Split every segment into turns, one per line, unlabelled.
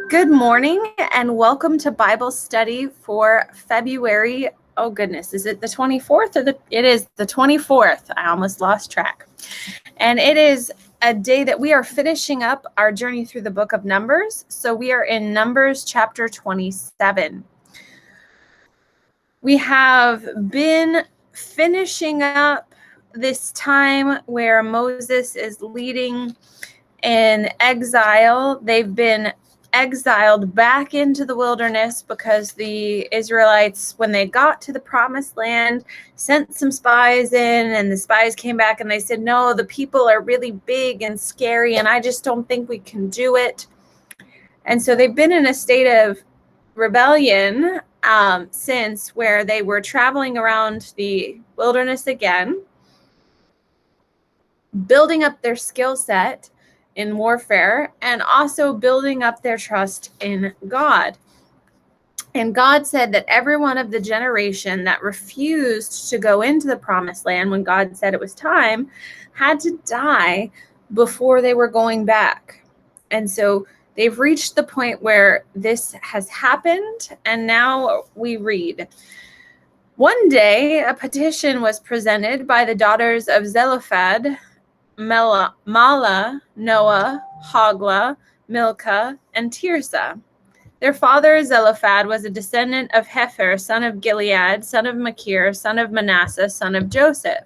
Good morning and welcome to Bible study for February. Oh goodness, is it the 24th or it is the 24th. I almost lost track. And it is a day that we are finishing up our journey through the book of Numbers. So we are in Numbers chapter 27. We have been finishing up this time where Moses is leading in exile. They've been exiled back into the wilderness because the Israelites, when they got to the promised land, sent some spies in, and the spies came back and they said, no, the people are really big and scary and I just don't think we can do it. And so they've been in a state of rebellion since, where they were traveling around the wilderness again, building up their skill set in warfare, and also building up their trust in God. And God said that every one of the generation that refused to go into the promised land when God said it was time had to die before they were going back. And so they've reached the point where this has happened, and now we read. One day, a petition was presented by the daughters of Zelophehad, Mala, Noah, Hogla, Milcah, and Tirzah. Their father Zelophehad was a descendant of Hepher, son of Gilead, son of Machir, son of Manasseh, son of Joseph.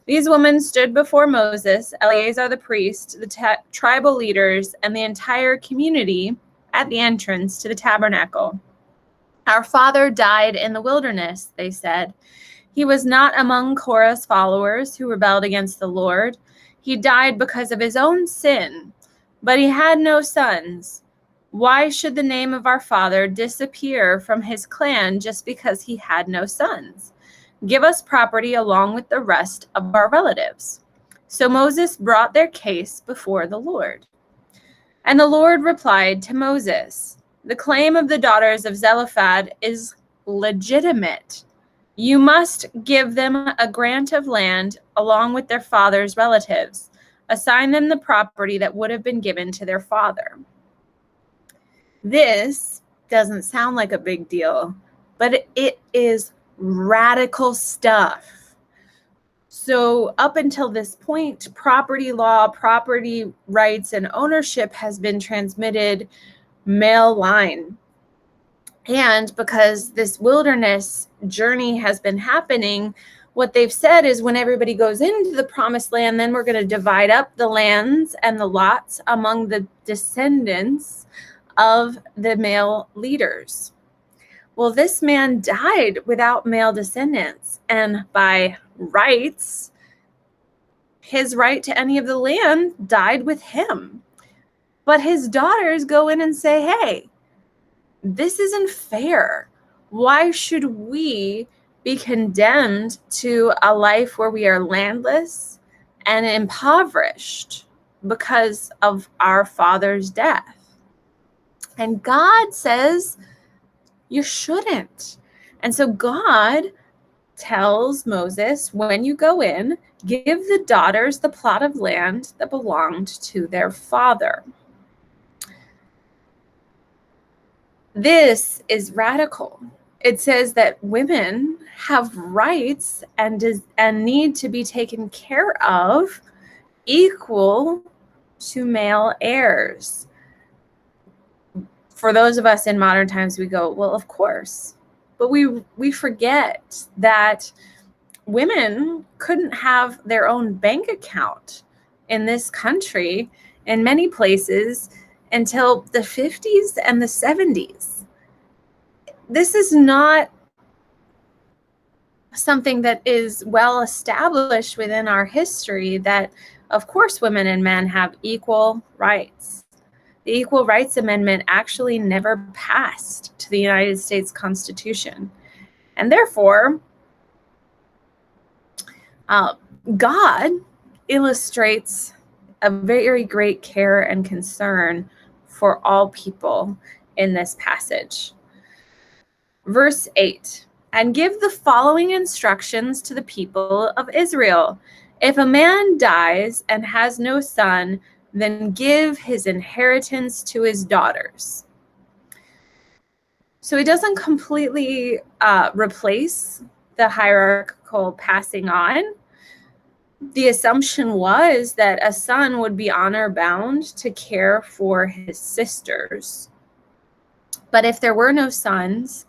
These women stood before Moses, Eleazar the priest, the tribal leaders, and the entire community at the entrance to the tabernacle. Our father died in the wilderness, they said. He was not among Korah's followers who rebelled against the Lord. He died because of his own sin, but he had no sons. Why should the name of our father disappear from his clan just because he had no sons? Give us property along with the rest of our relatives. So Moses brought their case before the Lord. And the Lord replied to Moses, the claim of the daughters of Zelophehad is legitimate. You must give them a grant of land along with their father's relatives. Assign them the property that would have been given to their father. This doesn't sound like a big deal, but it is radical stuff. So up until this point, property law, property rights, and ownership has been transmitted male line. And because this wilderness journey has been happening, what they've said is when everybody goes into the promised land, then we're going to divide up the lands and the lots among the descendants of the male leaders. Well, this man died without male descendants, and by rights, his right to any of the land died with him. But his daughters go in and say, hey, this isn't fair. Why should we be condemned to a life where we are landless and impoverished because of our father's death? And God says, you shouldn't. And so God tells Moses, when you go in, give the daughters the plot of land that belonged to their father. This is radical. It says that women have rights and need to be taken care of equal to male heirs. For those of us in modern times, we go, well, of course. But we forget that women couldn't have their own bank account in this country in many places until the 50s and the 70s. This is not something that is well established within our history, that of course women and men have equal rights. The Equal Rights Amendment actually never passed to the United States Constitution. And therefore, God illustrates a very great care and concern for all people in this passage. Verse 8, and give the following instructions to the people of Israel. If a man dies and has no son, then give his inheritance to his daughters. So he doesn't completely replace the hierarchical passing on. The assumption was that a son would be honor bound to care for his sisters. But if there were no sons,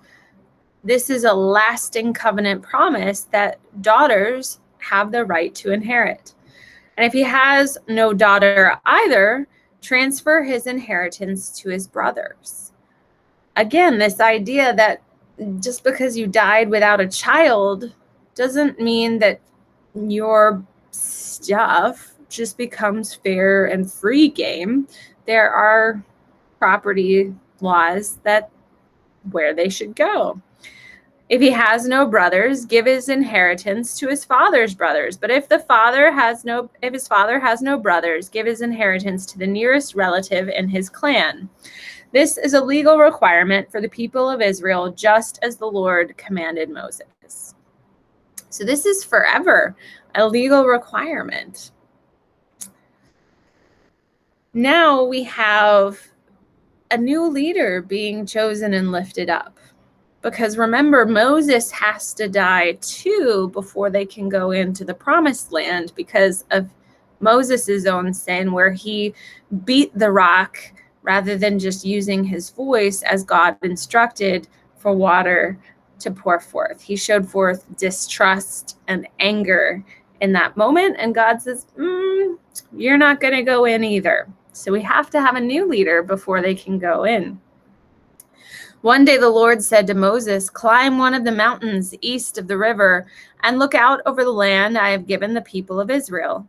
this is a lasting covenant promise that daughters have the right to inherit. And if he has no daughter either, transfer his inheritance to his brothers. Again, this idea that just because you died without a child doesn't mean that your stuff just becomes fair and free game. There are property laws that where they should go. If he has no brothers, give his inheritance to his father's brothers. But if his father has no brothers, give his inheritance to the nearest relative in his clan. This is a legal requirement for the people of Israel, just as the Lord commanded Moses. So this is forever a legal requirement. Now we have a new leader being chosen and lifted up. Because remember, Moses has to die too before they can go into the promised land because of Moses' own sin, where he beat the rock rather than just using his voice as God instructed for water to pour forth. He showed forth distrust and anger in that moment. And God says, you're not going to go in either. So we have to have a new leader before they can go in. One day the Lord said to Moses, climb one of the mountains east of the river and look out over the land I have given the people of Israel.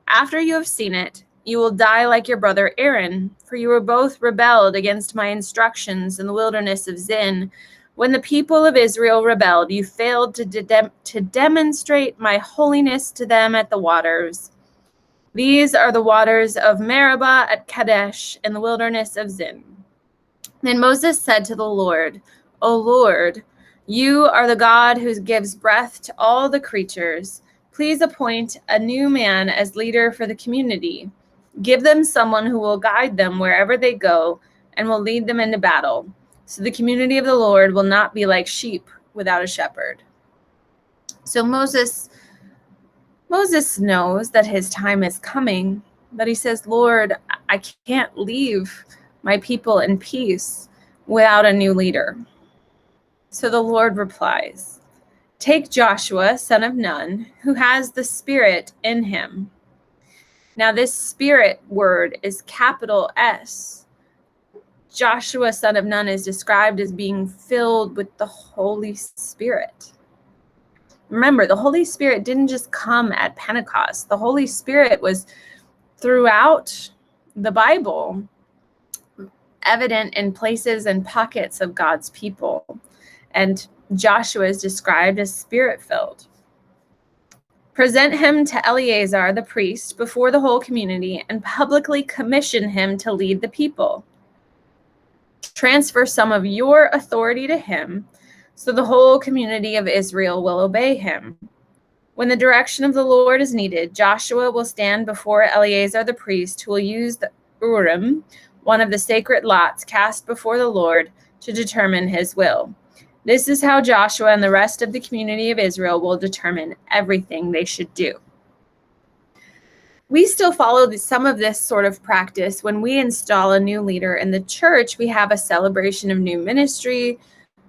After you have seen it, you will die like your brother Aaron, for you were both rebelled against my instructions in the wilderness of Zin. When the people of Israel rebelled, you failed to demonstrate my holiness to them at the waters. These are the waters of Meribah at Kadesh in the wilderness of Zin. Then Moses said to the Lord, O Lord, you are the God who gives breath to all the creatures. Please appoint a new man as leader for the community. Give them someone who will guide them wherever they go and will lead them into battle. So the community of the Lord will not be like sheep without a shepherd. So Moses knows that his time is coming, but he says, Lord, I can't leave my people in peace without a new leader. So the Lord replies, take Joshua, son of Nun, who has the Spirit in him. Now this Spirit word is capital S. Joshua, son of Nun, is described as being filled with the Holy Spirit. Remember, the Holy Spirit didn't just come at Pentecost. The Holy Spirit was throughout the Bible, evident in places and pockets of God's people. And Joshua is described as Spirit-filled. Present him to Eleazar, the priest, before the whole community and publicly commission him to lead the people. Transfer some of your authority to him, so the whole community of Israel will obey him. When the direction of the Lord is needed, Joshua will stand before Eleazar the priest, who will use the Urim, one of the sacred lots cast before the Lord, to determine his will. This is how Joshua and the rest of the community of Israel will determine everything they should do. We still follow some of this sort of practice. When we install a new leader in the church, we have a celebration of new ministry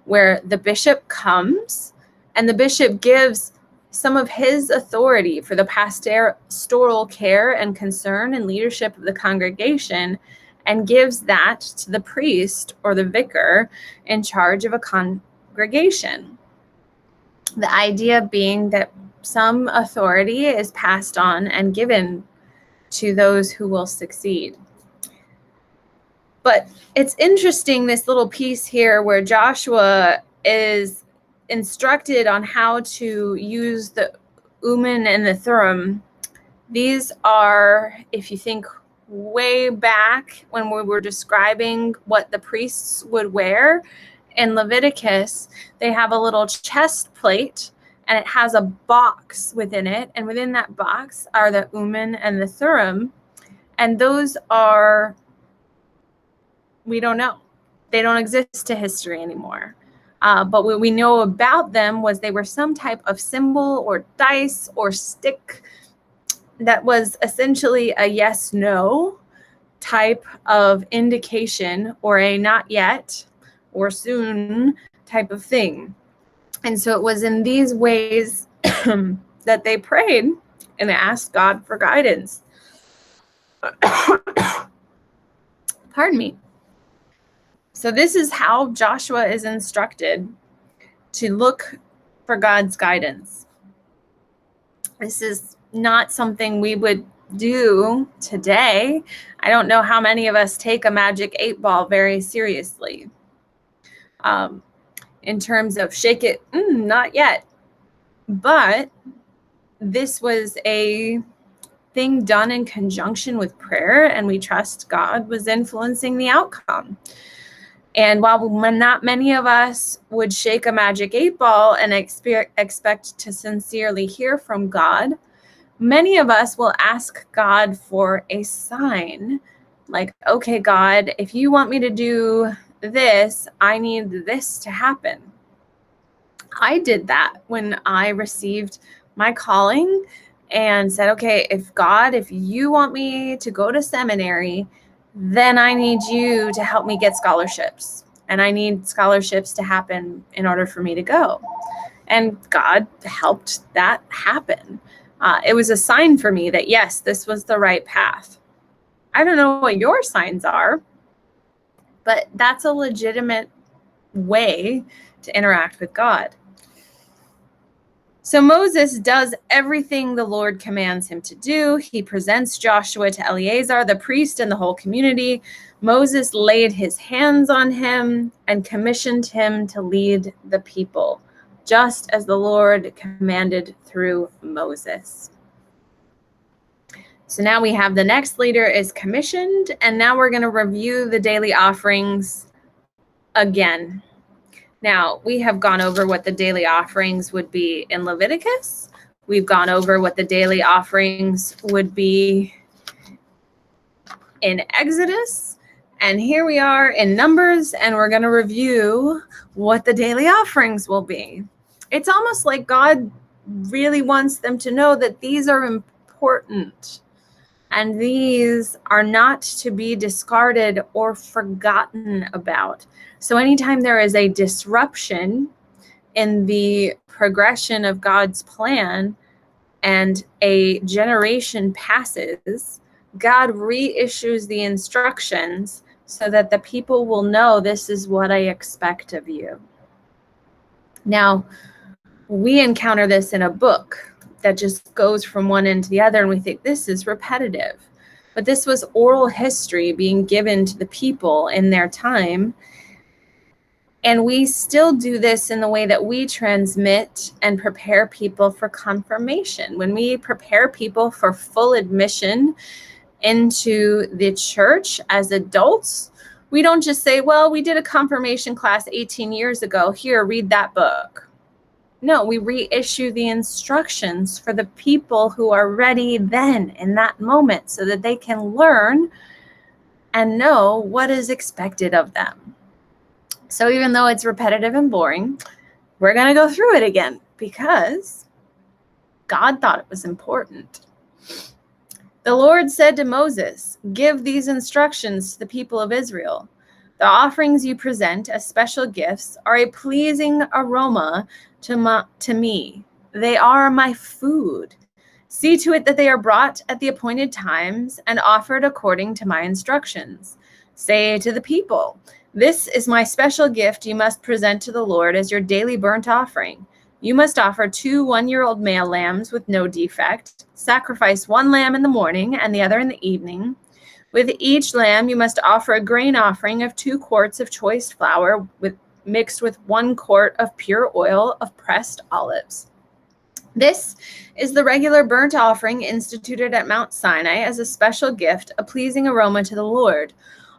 where the bishop comes and the bishop gives some of his authority for the pastoral care and concern and leadership of the congregation and gives that to the priest or the vicar in charge of a congregation. The idea being that some authority is passed on and given to those who will succeed. But it's interesting, this little piece here where Joshua is instructed on how to use the Urim and the Thummim. These are, if you think way back when we were describing what the priests would wear in Leviticus, they have a little chest plate and it has a box within it. And within that box are the Urim and the Thummim. And those are, we don't know. They don't exist to history anymore. But what we know about them was they were some type of symbol or dice or stick that was essentially a yes-no type of indication, or a not yet or soon type of thing. And so it was in these ways that they prayed and asked God for guidance. Pardon me. So this is how Joshua is instructed to look for God's guidance. This is not something we would do today. I don't know how many of us take a magic 8-ball very seriously. In terms of shake it, not yet. But this was a thing done in conjunction with prayer, and we trust God was influencing the outcome. And while not many of us would shake a magic 8-ball and expect to sincerely hear from God, many of us will ask God for a sign. Like, okay, God, if you want me to do this, I need this to happen. I did that when I received my calling and said, okay, if you want me to go to seminary, then I need you to help me get scholarships. And I need scholarships to happen in order for me to go. And God helped that happen. It was a sign for me that, yes, this was the right path. I don't know what your signs are, but that's a legitimate way to interact with God. So Moses does everything the Lord commands him to do. He presents Joshua to Eleazar, the priest, and the whole community. Moses laid his hands on him and commissioned him to lead the people, just as the Lord commanded through Moses. So now we have the next leader is commissioned, and now we're going to review the daily offerings again. Now, we have gone over what the daily offerings would be in Leviticus. We've gone over what the daily offerings would be in Exodus. And here we are in Numbers, and we're going to review what the daily offerings will be. It's almost like God really wants them to know that these are important. And these are not to be discarded or forgotten about. So anytime there is a disruption in the progression of God's plan and a generation passes, God reissues the instructions so that the people will know, this is what I expect of you. Now, we encounter this in a book that just goes from one end to the other, and we think this is repetitive. But this was oral history being given to the people in their time. And we still do this in the way that we transmit and prepare people for confirmation. When we prepare people for full admission into the church as adults, we don't just say, well, we did a confirmation class 18 years ago. Here, read that book. No, we reissue the instructions for the people who are ready then in that moment so that they can learn and know what is expected of them. So even though it's repetitive and boring, we're going to go through it again because God thought it was important. The Lord said to Moses, give these instructions to the people of Israel. The offerings you present as special gifts are a pleasing aroma to me. They are my food. See to it that they are brought at the appointed times and offered according to my instructions. Say to the people, this is my special gift you must present to the Lord as your daily burnt offering. You must offer 2 one-year-old male lambs with no defect. Sacrifice 1 lamb in the morning and the other in the evening. With each lamb, you must offer a grain offering of 2 quarts of choice flour mixed with 1 quart of pure oil of pressed olives. This is the regular burnt offering instituted at Mount Sinai as a special gift, a pleasing aroma to the Lord.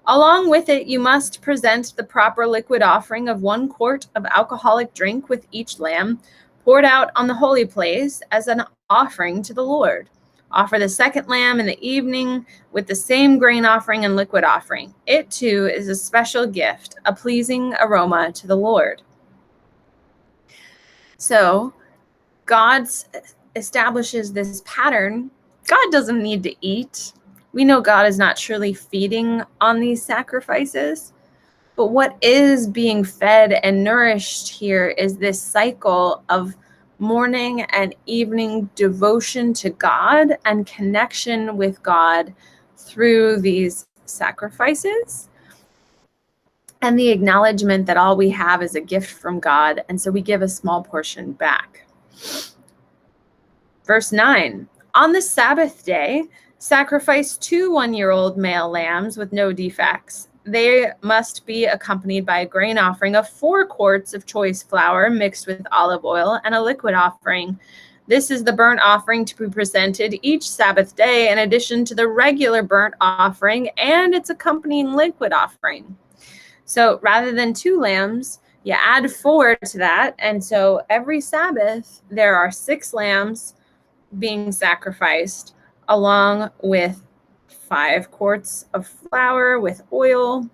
Along with it, you must present the proper liquid offering of 1 quart of alcoholic drink with each lamb, poured out on the holy place as an offering to the Lord. Offer the second lamb in the evening with the same grain offering and liquid offering. It too is a special gift, a pleasing aroma to the Lord. So God establishes this pattern. God doesn't need to eat. We know God is not truly feeding on these sacrifices. But what is being fed and nourished here is this cycle of morning and evening devotion to God and connection with God through these sacrifices, and the acknowledgement that all we have is a gift from God, and so we give a small portion back. Verse 9, on the Sabbath day, sacrifice 2 one-year-old male lambs with no defects. They must be accompanied by a grain offering of 4 quarts of choice flour mixed with olive oil and a liquid offering. This is the burnt offering to be presented each Sabbath day in addition to the regular burnt offering and its accompanying liquid offering. So rather than 2 lambs, you add 4 to that. And so every Sabbath, there are 6 lambs being sacrificed, along with 5 quarts of flour with oil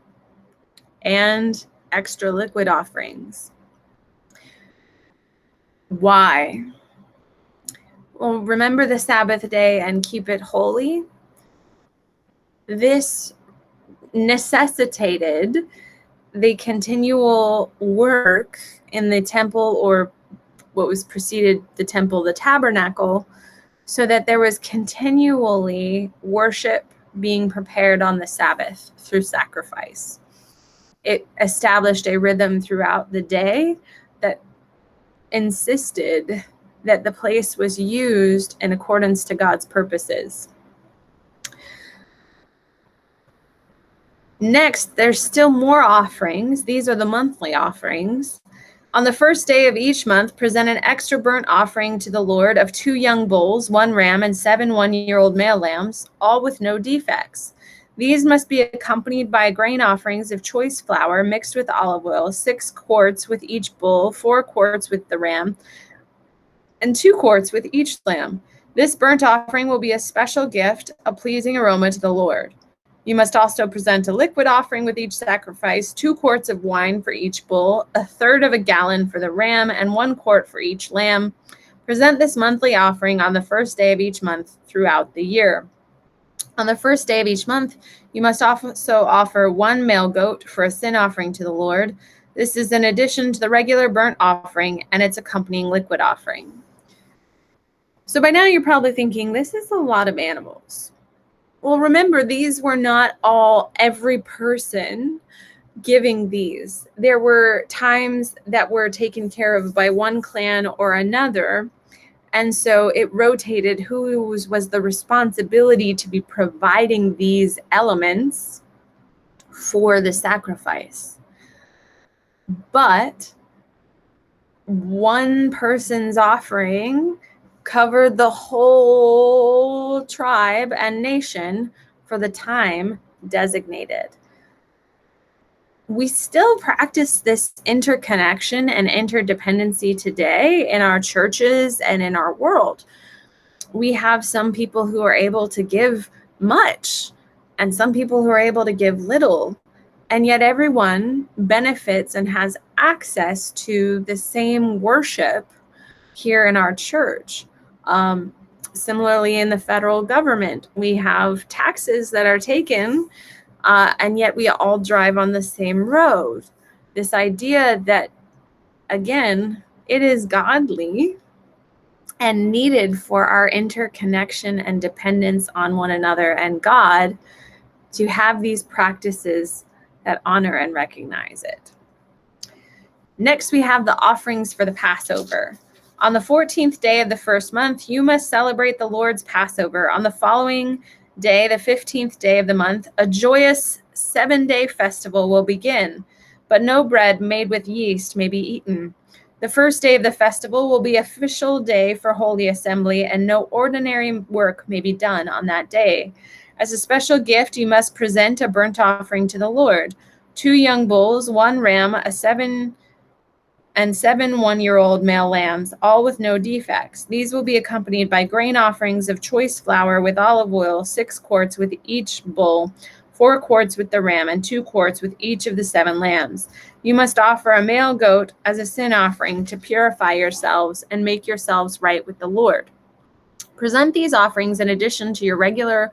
and extra liquid offerings. Why? Well, remember the Sabbath day and keep it holy. This necessitated the continual work in the temple, or what was preceded the temple, the tabernacle, so that there was continually worship being prepared on the Sabbath through sacrifice. It established a rhythm throughout the day that insisted that the place was used in accordance to God's purposes. Next, there's still more offerings. These are the monthly offerings. On the first day of each month, present an extra burnt offering to the Lord of 2 young bulls, 1 ram, and 7 one-year-old male lambs, all with no defects. These must be accompanied by grain offerings of choice flour mixed with olive oil, 6 quarts with each bull, 4 quarts with the ram, and 2 quarts with each lamb. This burnt offering will be a special gift, a pleasing aroma to the Lord. You must also present a liquid offering with each sacrifice, 2 quarts of wine for each bull, 1/3 of a gallon for the ram, and 1 quart for each lamb. Present this monthly offering on the first day of each month throughout the year. On the first day of each month, you must also offer 1 male goat for a sin offering to the Lord. This is in addition to the regular burnt offering and its accompanying liquid offering. So by now you're probably thinking, this is a lot of animals. Well, remember, these were not all every person giving these. There were times that were taken care of by one clan or another. And so it rotated who was the responsibility to be providing these elements for the sacrifice. But one person's offering covered the whole tribe and nation for the time designated. We still practice this interconnection and interdependency today in our churches and in our world. We have some people who are able to give much and some people who are able to give little, and yet everyone benefits and has access to the same worship here in our church. Similarly, in the federal government, we have taxes that are taken, and yet we all drive on the same road. This idea that, again, it is godly and needed for our interconnection and dependence on one another and God to have these practices that honor and recognize it. Next, we have the offerings for the Passover. On the 14th day of the first month, you must celebrate the Lord's Passover. On the following day, the 15th day of the month, a joyous 7-day festival will begin, but no bread made with yeast may be eaten. The first day of the festival will be official day for Holy Assembly, and no ordinary work may be done on that day. As a special gift, you must present a burnt offering to the Lord: 2 young bulls, 1 ram, a 7 one-year-old male lambs, all with no defects. These will be accompanied by grain offerings of choice flour with olive oil, 6 quarts with each bull, 4 quarts with the ram, and 2 quarts with each of the 7 lambs. You must offer a male goat as a sin offering to purify yourselves and make yourselves right with the Lord. Present these offerings in addition to your regular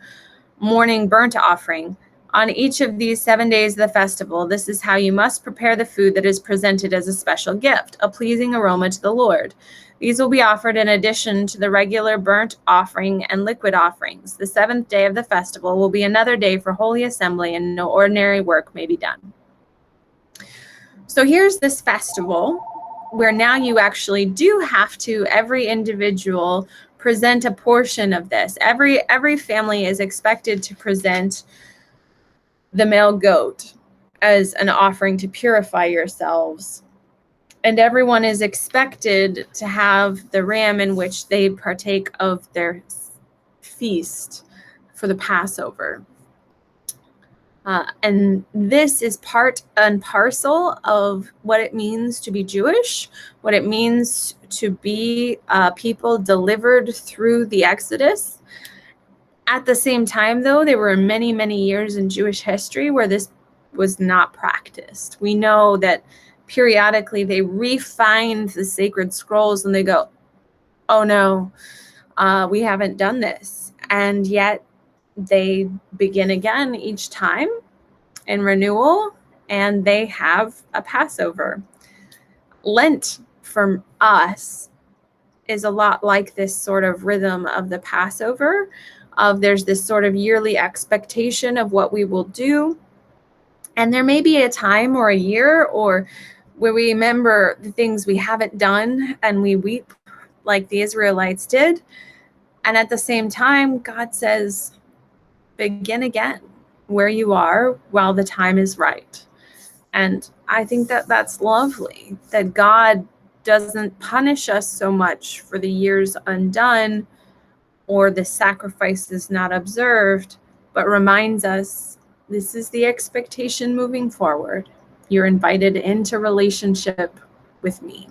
morning burnt offering. On each of these 7 days of the festival, this is how you must prepare the food that is presented as a special gift, a pleasing aroma to the Lord. These will be offered in addition to the regular burnt offering and liquid offerings. The 7th day of the festival will be another day for holy assembly, and no ordinary work may be done. So here's this festival where now you actually do have to, every individual, present a portion of this. Every family is expected to present the male goat as an offering to purify yourselves. And everyone is expected to have the ram in which they partake of their feast for the Passover. And this is part and parcel of what it means to be Jewish, what it means to be people delivered through the Exodus. At the same time, though, there were many, many years in Jewish history where this was not practiced. We know that periodically they refined the sacred scrolls and they go, oh no, we haven't done this. And yet they begin again each time in renewal, and they have a Passover. Lent for us is a lot like this sort of rhythm of the Passover, of there's this sort of yearly expectation of what we will do. And there may be a time or a year or where we remember the things we haven't done and we weep like the Israelites did. And at the same time, God says, begin again where you are while the time is right. And I think that that's lovely, that God doesn't punish us so much for the years undone or the sacrifices not observed, but reminds us this is the expectation moving forward. You're invited into relationship with me.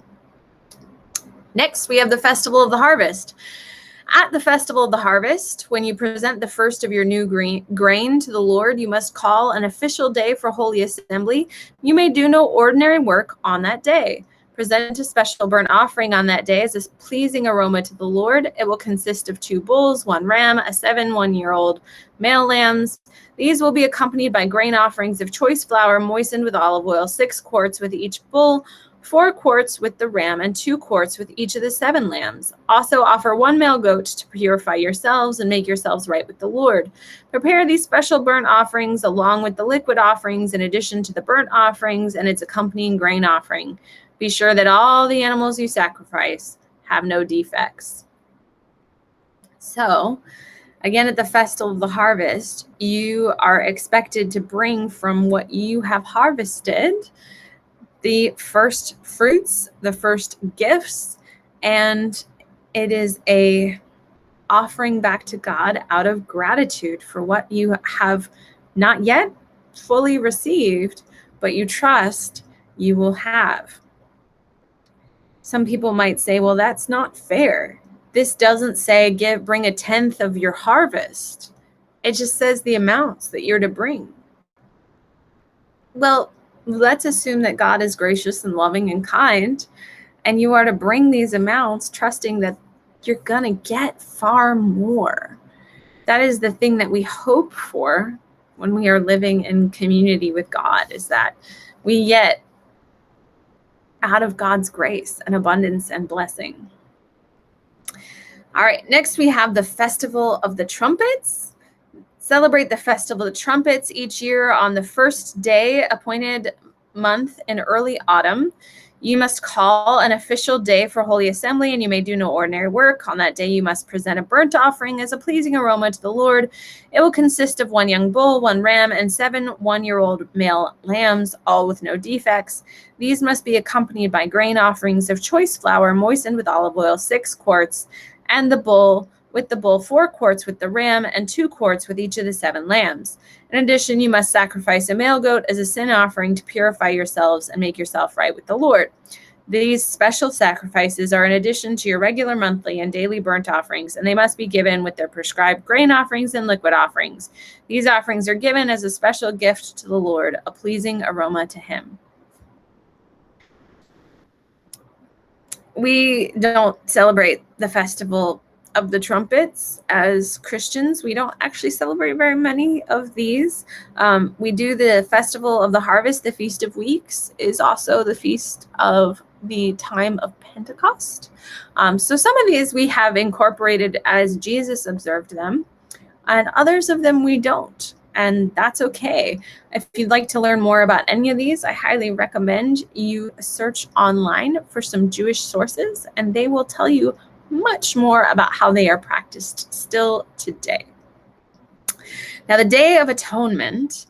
Next, we have the Festival of the Harvest. At the Festival of the Harvest, when you present the first of your new grain to the Lord, you must call an official day for holy assembly. You may do no ordinary work on that day. Present a special burnt offering on that day as a pleasing aroma to the Lord. It will consist of 2 bulls, 1 ram, a 7 one-year-old male lambs. These will be accompanied by grain offerings of choice flour moistened with olive oil, 6 quarts with each bull, 4 quarts with the ram, and 2 quarts with each of the 7 lambs. Also offer 1 male goat to purify yourselves and make yourselves right with the Lord. Prepare these special burnt offerings along with the liquid offerings in addition to the burnt offerings and its accompanying grain offering. Be sure that all the animals you sacrifice have no defects. So, again, at the Festival of the Harvest, you are expected to bring from what you have harvested the first fruits, the first gifts, and it is a offering back to God out of gratitude for what you have not yet fully received, but you trust you will have. Some people might say, well, that's not fair. This doesn't say bring 1/10 of your harvest. It just says the amounts that you're to bring. Well, let's assume that God is gracious and loving and kind, and you are to bring these amounts trusting that you're going to get far more. That is the thing that we hope for when we are living in community with God, is that we get out of God's grace and abundance and blessing. All right, next we have the Festival of the Trumpets. Celebrate the Festival of the Trumpets each year on the first day appointed month in early autumn. You must call an official day for holy assembly, and you may do no ordinary work. On that day, you must present a burnt offering as a pleasing aroma to the Lord. It will consist of 1 young bull, 1 ram, and 7 one-year-old male lambs, all with no defects. These must be accompanied by grain offerings of choice flour moistened with olive oil, 6 quarts, and the bull 4 quarts with the ram, and 2 quarts with each of the 7 lambs. In addition, you must sacrifice a male goat as a sin offering to purify yourselves and make yourself right with the Lord. These special sacrifices are in addition to your regular monthly and daily burnt offerings, and they must be given with their prescribed grain offerings and liquid offerings. These offerings are given as a special gift to the Lord, a pleasing aroma to him. We don't celebrate the festival of the trumpets as Christians. We don't actually celebrate very many of these. We do the festival of the harvest. The Feast of Weeks is also the feast of the time of Pentecost. So some of these we have incorporated as Jesus observed them, and others of them we don't. And that's okay. If you'd like to learn more about any of these, I highly recommend you search online for some Jewish sources, and they will tell you much more about how they are practiced still today. Now, the Day of Atonement,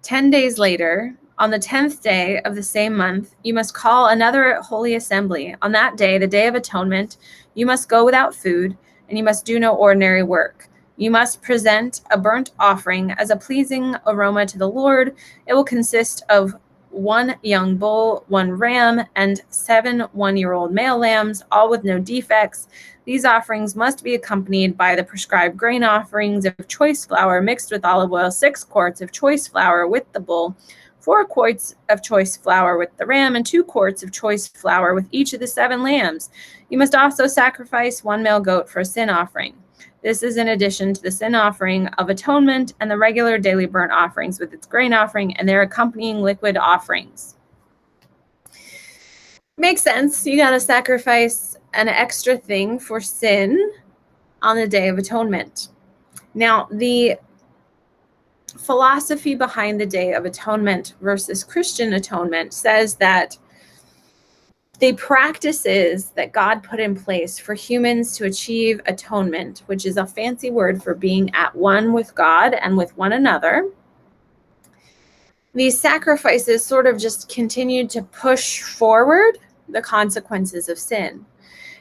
10 days later, on the 10th day of the same month, you must call another holy assembly. On that day, the Day of Atonement, you must go without food, and you must do no ordinary work. You must present a burnt offering as a pleasing aroma to the Lord. It will consist of 1 young bull, 1 ram, and 7 one-year-old male lambs, all with no defects. These offerings must be accompanied by the prescribed grain offerings of choice flour mixed with olive oil, 6 quarts of choice flour with the bull, 4 quarts of choice flour with the ram, and 2 quarts of choice flour with each of the 7 lambs. You must also sacrifice 1 male goat for a sin offering. This is in addition to the sin offering of atonement and the regular daily burnt offerings with its grain offering and their accompanying liquid offerings. Makes sense. You got to sacrifice an extra thing for sin on the Day of Atonement. Now, the philosophy behind the Day of Atonement versus Christian atonement says that the practices that God put in place for humans to achieve atonement, which is a fancy word for being at one with God and with one another, these sacrifices sort of just continued to push forward the consequences of sin.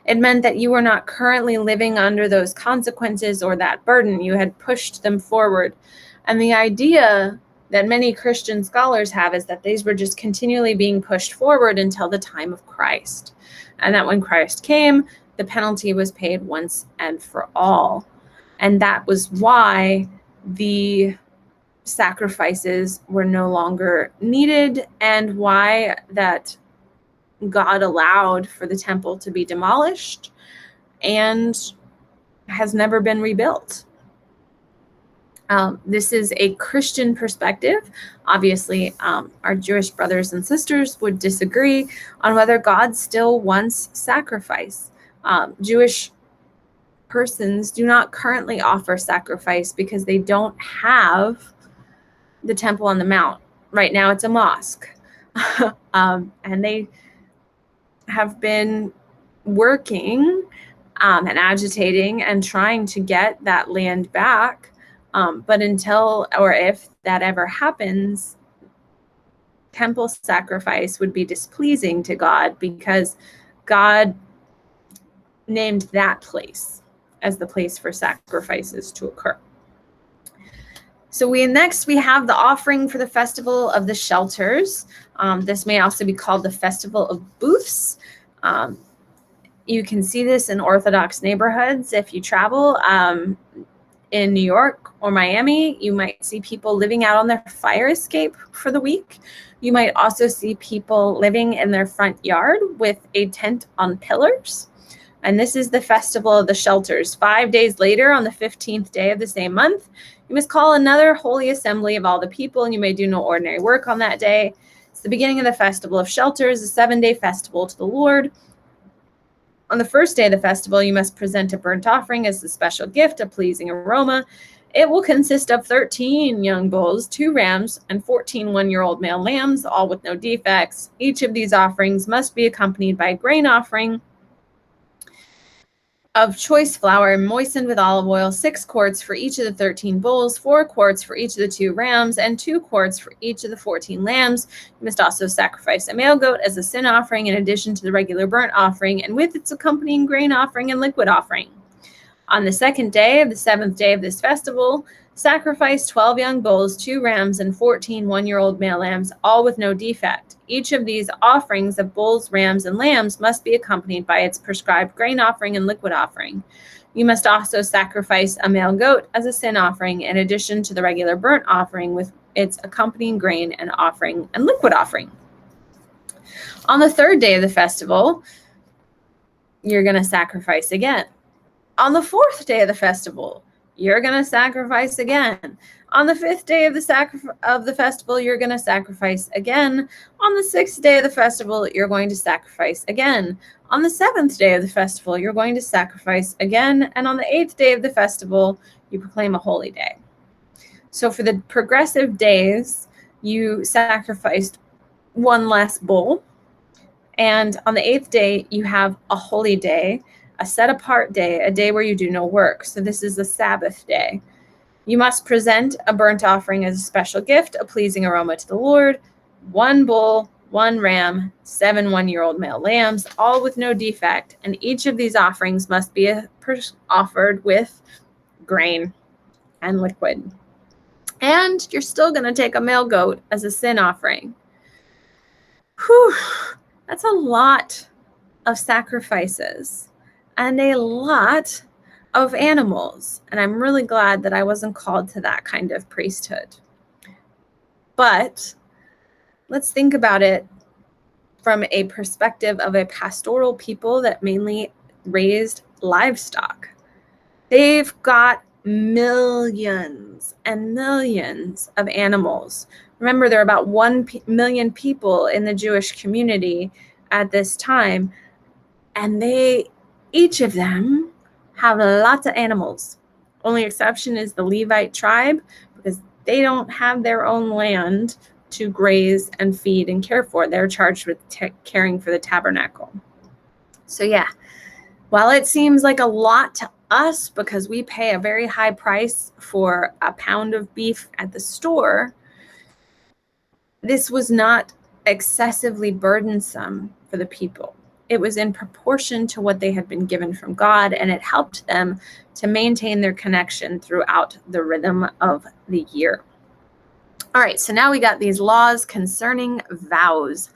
It meant that you were not currently living under those consequences or that burden. You had pushed them forward. And the idea that many Christian scholars have is that these were just continually being pushed forward until the time of Christ. And that when Christ came, the penalty was paid once and for all. And that was why the sacrifices were no longer needed, and why that God allowed for the temple to be demolished and has never been rebuilt. This is a Christian perspective. Obviously, our Jewish brothers and sisters would disagree on whether God still wants sacrifice. Jewish persons do not currently offer sacrifice because they don't have the Temple on the Mount. Right now, it's a mosque. And they have been working and agitating and trying to get that land back. But until or if that ever happens, temple sacrifice would be displeasing to God because God named that place as the place for sacrifices to occur. So next we have the offering for the Festival of the Shelters. This may also be called the Festival of Booths. You can see this in Orthodox neighborhoods if you travel. In New York or Miami, you might see people living out on their fire escape for the week. You might also see people living in their front yard with a tent on pillars. And this is the Festival of the Shelters. 5 days later, on the 15th day of the same month, you must call another holy assembly of all the people, and you may do no ordinary work on that day. It's the beginning of the Festival of Shelters, a 7-day festival to the Lord. On the first day of the festival, you must present a burnt offering as a special gift, a pleasing aroma. It will consist of 13 young bulls, 2 rams, and 14 one-year-old male lambs, all with no defects. Each of these offerings must be accompanied by a grain offering of choice flour moistened with olive oil, 6 quarts for each of the 13 bulls, 4 quarts for each of the 2 rams, and 2 quarts for each of the 14 lambs. You must also sacrifice a male goat as a sin offering in addition to the regular burnt offering, and with its accompanying grain offering and liquid offering. On the second day of the 7th day of this festival, Sacrifice 12 young bulls, 2 rams, and 14 one-year-old male lambs, all with no defect. Each of these offerings of bulls, rams, and lambs must be accompanied by its prescribed grain offering and liquid offering. You must also sacrifice a male goat as a sin offering, in addition to the regular burnt offering with its accompanying grain and offering and liquid offering. On the 3rd day of the festival, you're going to sacrifice again. On the 4th day of the festival, you're going to sacrifice again. On the 5th day of the festival, you're going to sacrifice again. On the 6th day of the festival, you're going to sacrifice again. On the 7th day of the festival, you're going to sacrifice again. And on the 8th day of the festival, you proclaim a holy day. So for the progressive days, you sacrificed one less bull. And on the 8th day, you have a holy day, a set-apart day, a day where you do no work. So this is the Sabbath day. You must present a burnt offering as a special gift, a pleasing aroma to the Lord, 1 bull, 1 ram, 7 one-year-old male lambs, all with no defect. And each of these offerings must be offered with grain and liquid. And you're still going to take a male goat as a sin offering. Whew, that's a lot of sacrifices and a lot of animals. And I'm really glad that I wasn't called to that kind of priesthood. But let's think about it from a perspective of a pastoral people that mainly raised livestock. They've got millions and millions of animals. Remember, there are about 1 million people in the Jewish community at this time, and each of them have lots of animals. Only exception is the Levite tribe, because they don't have their own land to graze and feed and care for. They're charged with caring for the tabernacle. So yeah, while it seems like a lot to us because we pay a very high price for a pound of beef at the store, this was not excessively burdensome for the people. It was in proportion to what they had been given from God, and it helped them to maintain their connection throughout the rhythm of the year. All right, so now we got these laws concerning vows.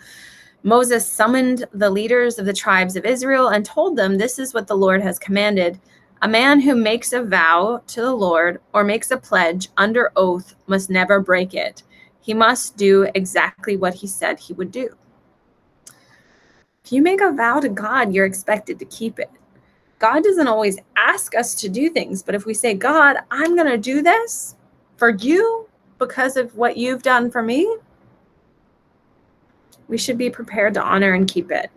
Moses summoned the leaders of the tribes of Israel and told them, "This is what the Lord has commanded. A man who makes a vow to the Lord or makes a pledge under oath must never break it. He must do exactly what he said he would do." If you make a vow to God, you're expected to keep it. God doesn't always ask us to do things, but if we say, "God, I'm going to do this for you because of what you've done for me," we should be prepared to honor and keep it.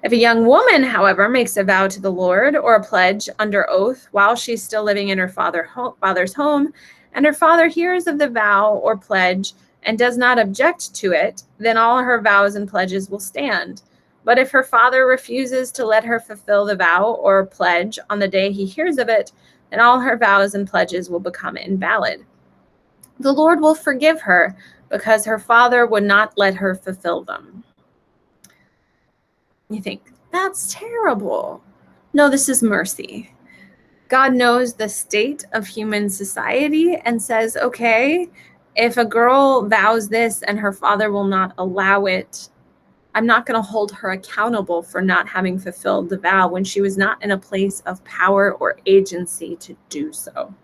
If a young woman, however, makes a vow to the Lord or a pledge under oath while she's still living in her father's home, and her father hears of the vow or pledge and does not object to it, then all her vows and pledges will stand. But if her father refuses to let her fulfill the vow or pledge on the day he hears of it, then all her vows and pledges will become invalid. The Lord will forgive her because her father would not let her fulfill them. You think, that's terrible. No, this is mercy. God knows the state of human society and says, okay, if a girl vows this and her father will not allow it, I'm not going to hold her accountable for not having fulfilled the vow when she was not in a place of power or agency to do so.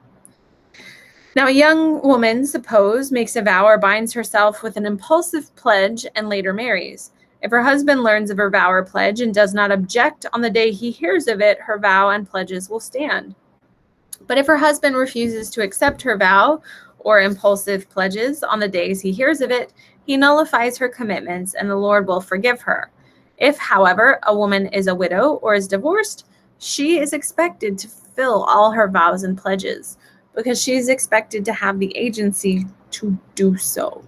Now, a young woman, suppose, makes a vow or binds herself with an impulsive pledge and later marries. If her husband learns of her vow or pledge and does not object on the day he hears of it, her vow and pledges will stand. But if her husband refuses to accept her vow or impulsive pledges on the days he hears of it, he nullifies her commitments and the Lord will forgive her. If, however, a woman is a widow or is divorced, she is expected to fulfill all her vows and pledges because she is expected to have the agency to do so.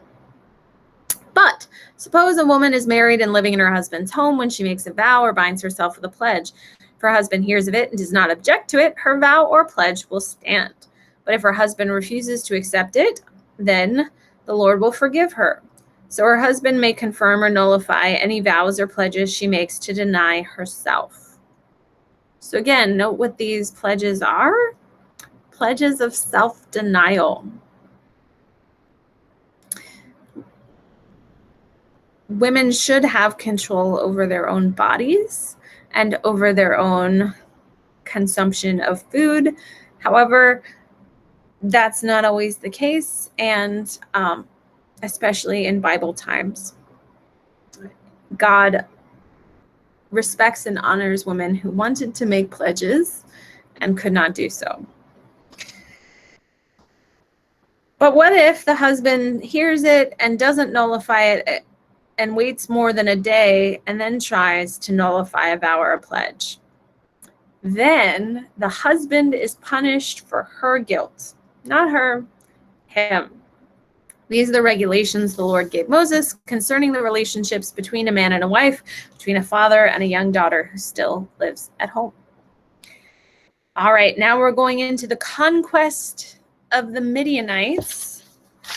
But suppose a woman is married and living in her husband's home when she makes a vow or binds herself with a pledge. If her husband hears of it and does not object to it, her vow or pledge will stand. But if her husband refuses to accept it, then the Lord will forgive her. So her husband may confirm or nullify any vows or pledges she makes to deny herself. So again, note what these pledges are. pledges of self-denial. Women should have control over their own bodies and over their own consumption of food. However, that's not always the case, and especially in Bible times. God respects and honors women who wanted to make pledges and could not do so. But what if the husband hears it and doesn't nullify it and waits more than a day and then tries to nullify a vow or a pledge? Then the husband is punished for her guilt, not her, him. These are the regulations the Lord gave Moses concerning the relationships between a man and a wife, between a father and a young daughter who still lives at home. All right, now we're going into the conquest of the Midianites.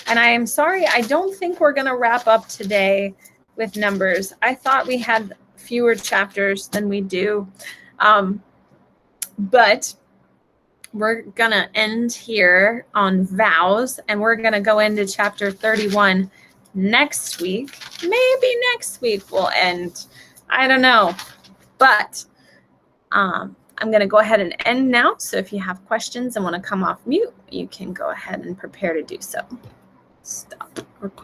And I am sorry, I don't think we're going to wrap up today with Numbers. I thought we had fewer chapters than we do. But we're going to end here on vows, and we're going to go into chapter 31 next week. Maybe next week we'll end. I don't know. But I'm going to go ahead and end now. So if you have questions and want to come off mute, you can go ahead and prepare to do so. Stop recording.